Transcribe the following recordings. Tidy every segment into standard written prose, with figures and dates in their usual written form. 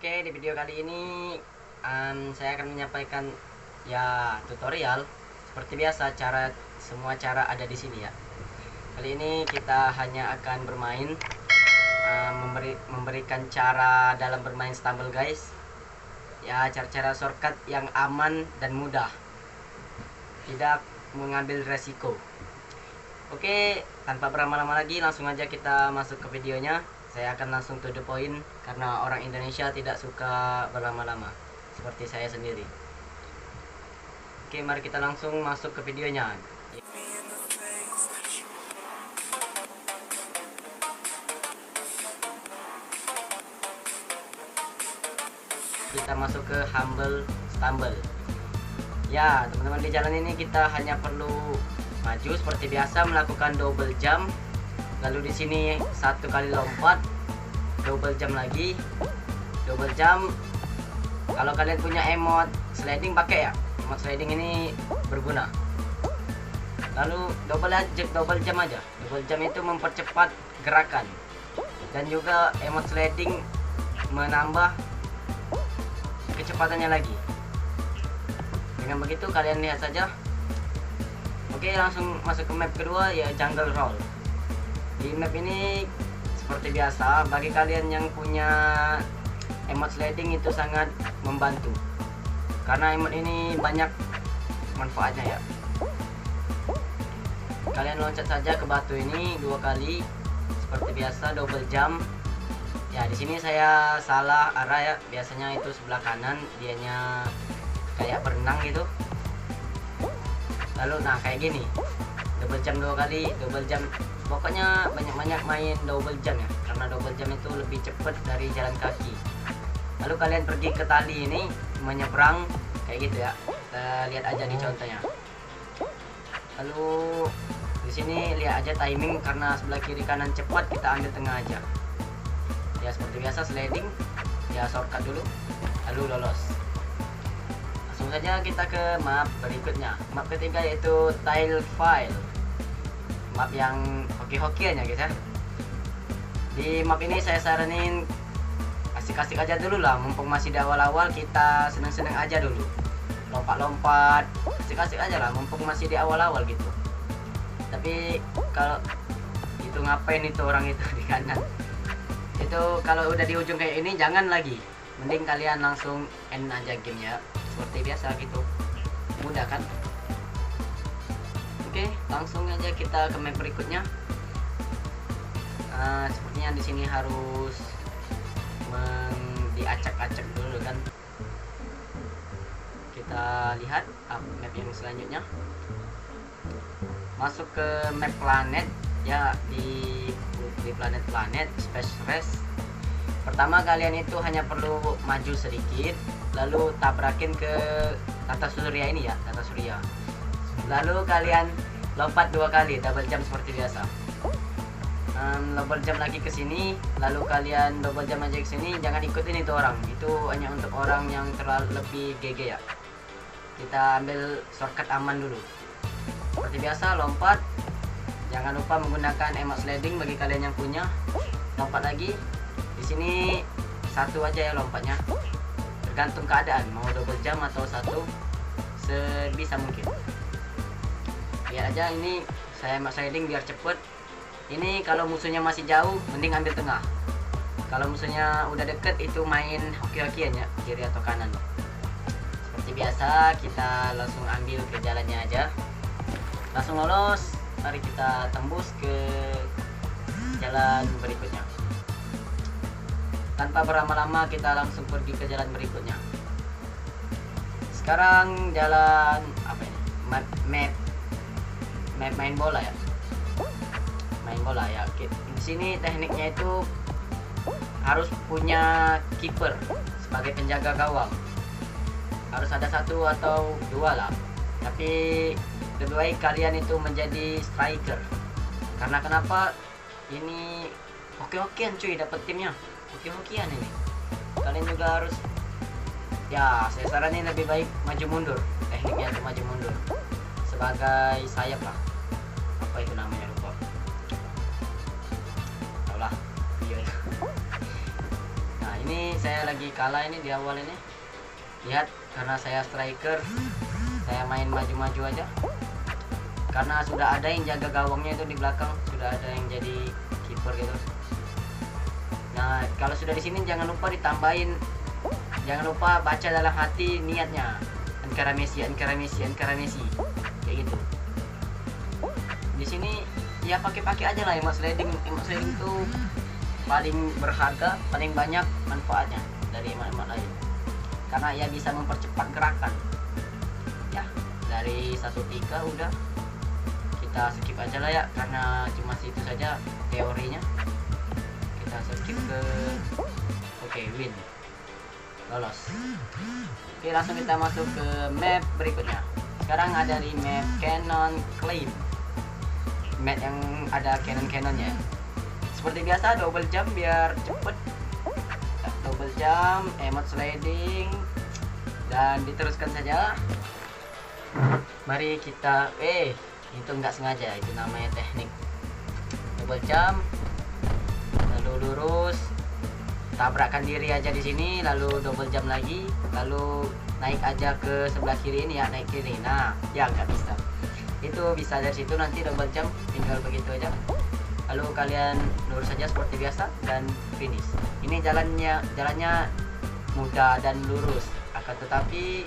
Oke, di video kali ini saya akan menyampaikan ya tutorial seperti biasa. Semua cara ada di sini ya. Kali ini kita hanya akan bermain memberikan cara dalam bermain Stumble guys. Ya, cara-cara shortcut yang aman dan mudah. Tidak mengambil resiko. Oke, tanpa berlama-lama lagi langsung aja kita masuk ke videonya. Saya akan langsung to the point karena orang Indonesia tidak suka berlama-lama seperti saya sendiri. Oke, mari kita langsung masuk ke videonya. Kita masuk ke Humble Stumble. Ya, teman-teman, di jalan ini kita hanya perlu maju seperti biasa, melakukan double jump. Lalu di sini satu kali lompat, double jump lagi, double jump. Kalau kalian punya emot sliding pakai ya, emot sliding ini berguna. Lalu double jump aja. Double jump itu mempercepat gerakan, dan juga emot sliding menambah kecepatannya lagi. Dengan begitu kalian lihat saja. Oke, langsung masuk ke map kedua, ya jungle roll. Di map ini seperti biasa, bagi kalian yang punya emot sliding itu sangat membantu karena emot ini banyak manfaatnya ya. Kalian loncat saja ke batu ini 2 kali seperti biasa, double jump. Ya, di sini saya salah arah ya, biasanya itu sebelah kanan, dianya kayak berenang gitu. Lalu nah kayak gini, double jump 2 kali, double jump. Pokoknya banyak-banyak main double jump ya, karena double jump itu lebih cepat dari jalan kaki. Lalu kalian pergi ke tali ini, menyeberang kayak gitu ya. Kita lihat aja di contohnya. Lalu di sini lihat aja timing, karena sebelah kiri kanan cepat, kita ambil tengah aja. Ya seperti biasa sliding, ya shortcut dulu, lalu lolos. Langsung saja kita ke map berikutnya. Map ketiga yaitu Tile File. Map yang hoki-hokian ya guys ya. Di map ini saya saranin asik-asik aja dulu lah, mumpung masih di awal-awal, kita seneng-seneng aja dulu, lompat-lompat, asik-asik aja lah, mumpung masih di awal-awal gitu. Tapi kalau itu ngapain itu orang itu di kanan itu, kalau udah di ujung kayak ini jangan lagi, mending kalian langsung end aja gamenya seperti biasa gitu, mudah kan. Oke, langsung aja kita ke map berikutnya. Sepertinya di sini harus diacak-acak dulu kan. Kita lihat map yang selanjutnya. Masuk ke map planet ya, di planet Space Race. Pertama kalian itu hanya perlu maju sedikit, lalu tabrakin ke tata surya ini ya, tata surya. Lalu kalian lompat 2 kali, double jump seperti biasa. Double jump lagi ke sini, lalu kalian double jump aja ke sini. Jangan ikutin itu orang, itu hanya untuk orang yang terlalu lebih GG ya. Kita ambil shortcut aman dulu. Seperti biasa, lompat. Jangan lupa menggunakan emot sliding bagi kalian yang punya. Lompat lagi. Di sini satu aja ya lompatnya. Tergantung keadaan, mau double jump atau satu, sebisa mungkin. Lihat aja ini, saya emot sliding biar cepet. Ini kalau musuhnya masih jauh, mending ambil tengah. Kalau musuhnya udah deket, itu main hoki-hokian ya, kiri atau kanan. Seperti biasa, kita langsung ambil ke jalannya aja. Langsung lolos. Mari kita tembus ke jalan berikutnya. Tanpa berlama-lama, kita langsung pergi ke jalan berikutnya. Sekarang jalan apa ini? Map main bola ya. Main bola ya. Di sini tekniknya itu harus punya kiper sebagai penjaga gawang. Harus ada 1 atau 2 lah. Tapi lebih baik kalian itu menjadi striker. Karena kenapa? Ini hoki-hokian cuy, dapet timnya. Hoki-hokian ini. Kalian juga harus, ya saya saranin lebih baik maju mundur. Tekniknya itu maju mundur sebagai sayap lah. Apa itu namanya, lupa. Taulah. Iya. Nah, ini saya lagi kalah ini di awal ini. Lihat, karena saya striker, saya main maju-maju aja. Karena sudah ada yang jaga gawangnya itu di belakang, sudah ada yang jadi kiper gitu. Nah, kalau sudah di sini jangan lupa ditambahin, jangan lupa baca dalam hati niatnya. Ankara Messi, Ankara Messi, Ankara Messi. Kayak gitu. Di sini ya pakai aja lah emote sliding. Emote sliding itu paling berharga, paling banyak manfaatnya dari emote lain. Karena ya bisa mempercepat gerakan. Ya, dari 1-3 udah. Kita skip aja lah ya, karena cuma situ saja teorinya. Kita skip ke win, lolos. Oke, langsung kita masuk ke map berikutnya. Sekarang ada di map Cannon Claim, map yang ada cannon-cannonnya. Seperti biasa double jump biar cepet, double jump, emote sliding, dan diteruskan saja. Mari kita itu nggak sengaja, itu namanya teknik. Double jump, lalu lurus, tabrakkan diri aja di sini, lalu double jump lagi, lalu naik aja ke sebelah kiri ini ya, naik kiri. Nah, ya nggak bisa. Itu bisa dari situ, nanti double jump tinggal begitu aja. Lalu kalian lurus saja seperti biasa dan finish. Ini jalannya mudah dan lurus, akan tetapi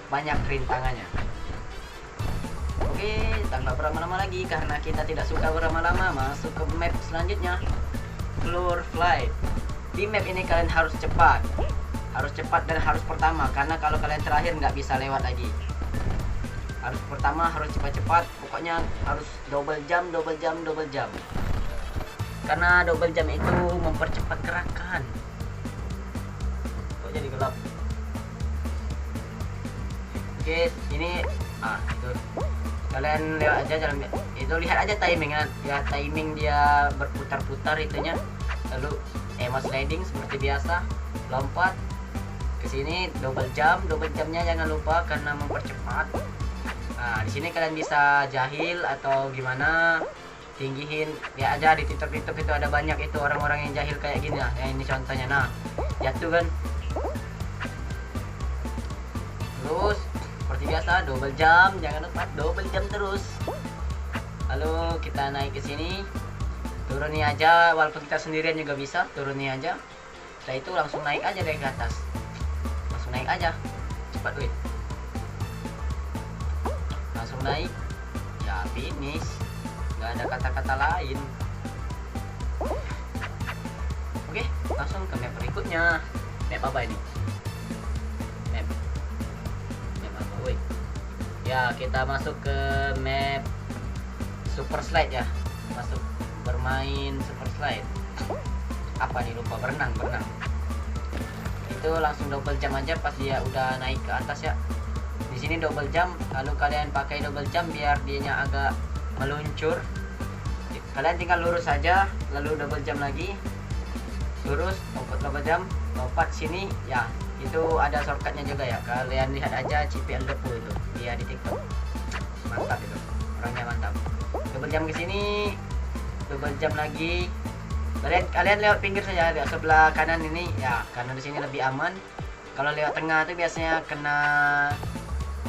banyak rintangannya. Oke, tanpa berlama-lama lagi, karena kita tidak suka berlama-lama, masuk ke map selanjutnya, Floor Flight. Di map ini kalian harus cepat dan harus pertama, karena kalau kalian terakhir nggak bisa lewat lagi. Harus pertama, harus cepat-cepat, pokoknya harus double jump, karena double jump itu mempercepat gerakan. Kok jadi gelap? Oke, ini itu kalian lewat aja jalan itu, lihat aja timing ya, timing dia berputar-putar itunya. Lalu emote sliding seperti biasa, lompat ke sini, double jumpnya jangan lupa karena mempercepat. Nah, di sini kalian bisa jahil atau gimana, tinggihin ya aja. Di TikTok itu ada banyak itu orang-orang yang jahil kayak gini lah. Ya, ini contohnya. Nah, jatuh kan. Terus seperti biasa double jump, jangan lupa double jump terus. Lalu kita naik ke sini, turuni aja, walaupun kita sendirian juga bisa, turuni aja. Setelah itu langsung naik aja dari ke atas, langsung naik aja, cepat wih, langsung naik ya, finish, nggak ada kata-kata lain. Oke, langsung ke map berikutnya. Map apa ini? Map apa wih? Ya, kita masuk ke map Super Slide ya, masuk bermain Super Slide. Apa nih, lupa, berenang. Itu langsung double jump aja pas dia udah naik ke atas ya. Di sini double jump, lalu kalian pakai double jump biar dianya agak meluncur. Kalian tinggal lurus saja, lalu double jump lagi, lurus, lompat, double jump, lompat sini ya. Itu ada shortcutnya juga ya, kalian lihat aja CPL Depu itu dia di TikTok, mantap itu, orangnya mantap. Double jump ke sini, double jump lagi. Kalian lewat pinggir saja, lewat sebelah kanan ini ya, karena di sini lebih aman. Kalau lewat tengah itu biasanya kena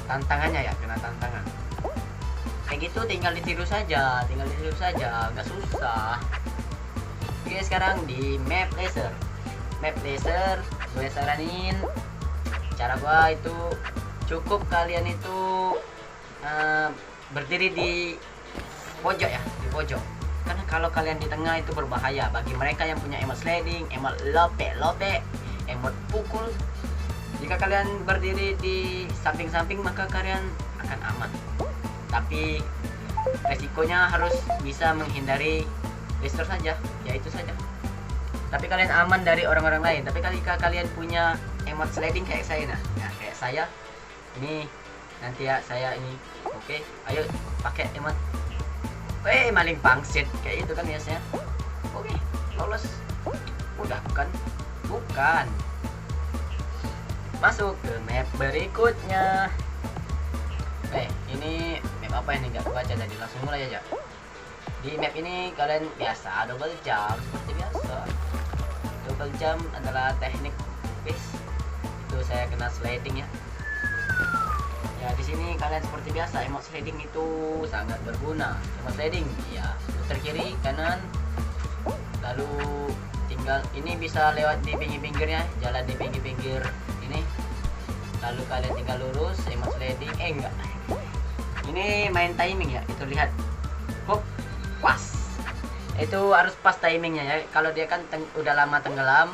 tantangannya ya, kena tantangan. Kayak gitu, tinggal ditiru saja, nggak susah. Oke, sekarang di map laser. Gue saranin cara gua itu cukup kalian itu berdiri di pojok ya, di pojok. Karena kalau kalian di tengah itu berbahaya bagi mereka yang punya emote sliding, emote lope, emote pukul. Jika kalian berdiri di samping-samping maka kalian akan aman. Tapi resikonya harus bisa menghindari laser saja, ya itu saja. Tapi kalian aman dari orang-orang lain. Tapi jika kalian punya emote sliding kayak saya, nah kayak saya ini nanti ya, saya ini oke, ayo pakai emote maling pangsit kayak itu kan biasanya. Oke, lolos. Udah bukan. Masuk ke map berikutnya. Ini map apa ini, nggak baca tadi, langsung mulai aja. Di map ini kalian biasa double jump seperti biasa. Double jump adalah teknik tipis. Itu saya kena sliding ya. Ya di sini kalian seperti biasa, emot sliding itu sangat berguna. Emot sliding ya, putar kiri kanan, lalu tinggal ini bisa lewat di pinggir-pinggirnya, jalan di pinggir-pinggir ini, lalu kalian tinggal lurus. Emot sliding enggak, ini main timing ya. Itu lihat, hop, pas, itu harus pas timingnya ya. Kalau dia kan udah lama tenggelam,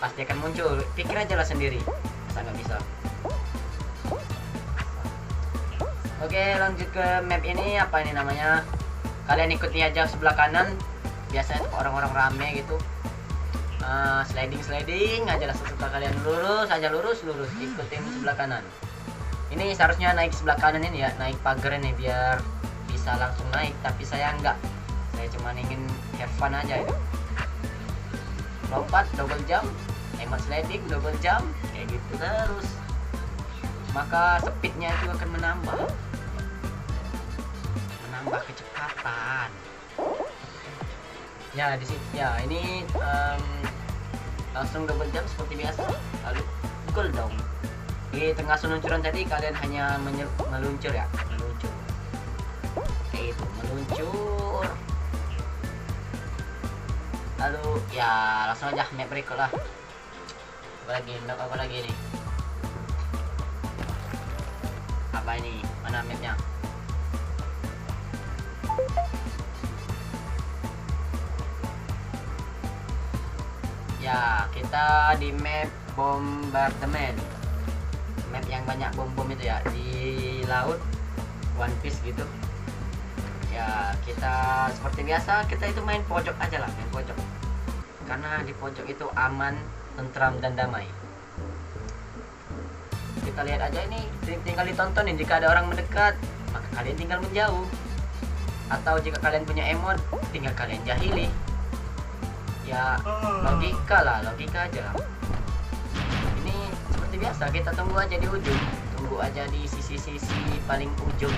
pasti akan muncul. Pikir aja lah sendiri, masa nggak bisa. Oke, lanjut ke map ini. Apa ini namanya? Kalian ikuti aja sebelah kanan. Biasanya orang-orang rame gitu. Sliding aja lah, sesuka kalian. Lurus aja, lurus. Ikutin sebelah kanan. Ini seharusnya naik sebelah kanan ini ya, naik pagar ini biar bisa langsung naik. Tapi saya enggak. Saya cuma ingin have fun aja itu. Lompat, double jump, emot sliding, double jump, kayak gitu terus. Maka speednya itu akan menambah kecepatan. Ya di sini ya, ini langsung double jump seperti biasa, lalu cool down. Di tengah seluncuran tadi kalian hanya meluncur ya, kayak itu, meluncur. Lalu ya langsung aja map berikut lah. Apa lagi nih? Apa ini? Mana mapnya? Ya, kita di map bombardment, map yang banyak bom-bom itu ya, di laut, One Piece gitu ya. Kita seperti biasa, kita itu main pojok aja lah, main pojok, karena di pojok itu aman, tentram dan damai. Kita lihat aja ini, tinggal ditontonin. Jika ada orang mendekat, maka kalian tinggal menjauh, atau jika kalian punya emot, tinggal kalian jahili. Ya logika aja. Ini seperti biasa, kita tunggu aja di ujung, tunggu aja di sisi-sisi paling ujung,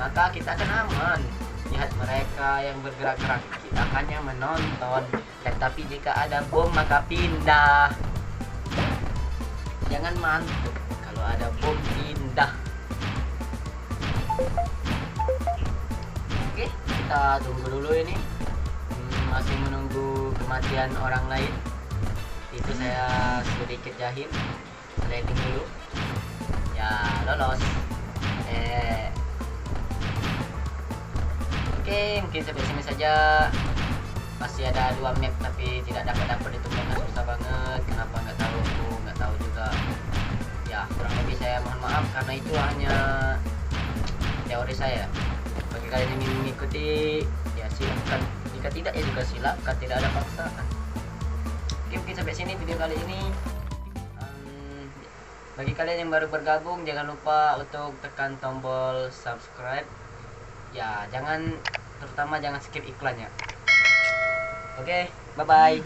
maka kita akan aman. Lihat mereka yang bergerak-gerak, kita hanya menonton. Dan tapi jika ada bom maka pindah, jangan mantuk. Kalau ada bom pindah. Oke, kita tunggu dulu ini. Masih menunggu kematian orang lain. Itu saya sedikit jahil, sliding dulu ya, lolos. Oke, mungkin sampai sini saja. Masih ada 2 map tapi tidak dapat itu, mapnya susah banget. Kenapa nggak tahu juga ya. Kurang lebih saya mohon maaf, karena itu hanya teori saya. Bagi kalian yang ingin mengikuti ya silakan, jika tidak ya juga silakan, tidak ada paksaan. Oke, mungkin sampai sini video kali ini. Bagi kalian yang baru bergabung, jangan lupa untuk tekan tombol subscribe ya, terutama jangan skip iklannya. Oke, bye bye.